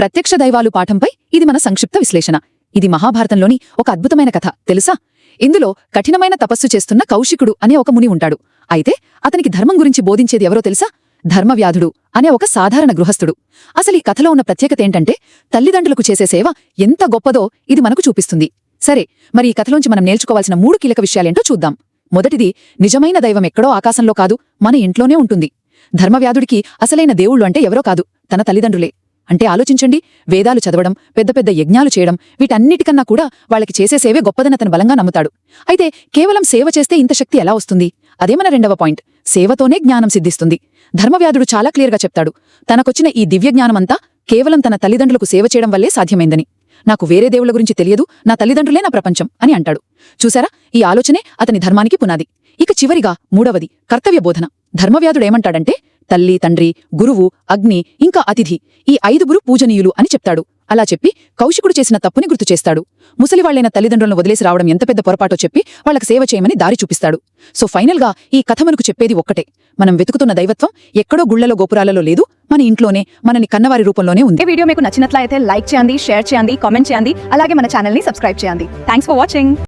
ప్రత్యక్ష దైవాలు పాఠంపై ఇది మన సంక్షిప్త విశ్లేషణ. ఇది మహాభారతంలోని ఒక అద్భుతమైన కథ తెలుసా? ఇందులో కఠినమైన తపస్సు చేస్తున్న కౌశికుడు అనే ఒక ముని ఉంటాడు. అయితే అతనికి ధర్మం గురించి బోధించేది ఎవరో తెలుసా? ధర్మవ్యాధుడు అనే ఒక సాధారణ గృహస్థుడు. అసలు ఈ కథలో ఉన్న ప్రత్యేకతేంటంటే తల్లిదండ్రులకు చేసే సేవ ఎంత గొప్పదో ఇది మనకు చూపిస్తుంది. సరే, మరి ఈ కథలోంచి మనం నేర్చుకోవాల్సిన 3 కీలక విషయాలేంటో చూద్దాం. మొదటిది, నిజమైన దైవం ఎక్కడో ఆకాశంలో కాదు, మన ఇంట్లోనే ఉంటుంది. ధర్మవ్యాధుడికి అసలైన దేవుళ్ళు అంటే ఎవరో కాదు, తన తల్లిదండ్రులే. అంటే ఆలోచించండి, వేదాలు చదవడం, పెద్ద పెద్ద యజ్ఞాలు చేయడం, వీటన్నిటికన్నా కూడా వాళ్ళకి చేసే సేవే గొప్పదని అతను బలంగా నమ్ముతాడు. అయితే కేవలం సేవ చేస్తే ఇంత శక్తి ఎలా వస్తుంది? అదే మన రెండవ పాయింట్. సేవతోనే జ్ఞానం సిద్ధిస్తుంది. ధర్మవ్యాధుడు చాలా క్లియర్గా చెప్తాడు, తనకొచ్చిన ఈ దివ్య జ్ఞానమంతా కేవలం తన తల్లిదండ్రులకు సేవ చేయడం వల్లే సాధ్యమైందని. నాకు వేరే దేవుళ్ల గురించి తెలియదు, నా తల్లిదండ్రులే నా ప్రపంచం అని అంటాడు. చూసారా, ఈ ఆలోచనే అతని ధర్మానికి పునాది. ఇక చివరిగా మూడవది, కర్తవ్య బోధన. ధర్మవ్యాధుడేమంటాడంటే తల్లి, తండ్రి, గురువు, అగ్ని, ఇంకా అతిథి, ఈ 5 పూజనీయులు అని చెప్తాడు. అలా చెప్పి కౌశికుడు చేసిన తప్పుని గుర్తు చేస్తాడు. ముసలివాళ్లైన తల్లిదండ్రులను వదిలేసి రావడం ఎంత పెద్ద పొరపాటో చెప్పి వాళ్లకు సేవ చేయమని దారి చూపిస్తాడు. సో ఫైనల్గా ఈ కథ మనకు చెప్పేది ఒక్కటే, మనం వెతుకుతున్న దైవత్వం ఎక్కడో గుళ్లలో గోపురాలలో లేదు, మన ఇంట్లోనే, మనని కన్నవారి రూపంలోనే ఉంది. ఈ వీడియో మీకు నచ్చినట్లయితే లైక్ చేయండి, షేర్ చేయండి, కామెంట్ చేయండి, అలాగే మన ఛానల్ ని సబ్స్క్రైబ్ చేయండి. Thanks for watching.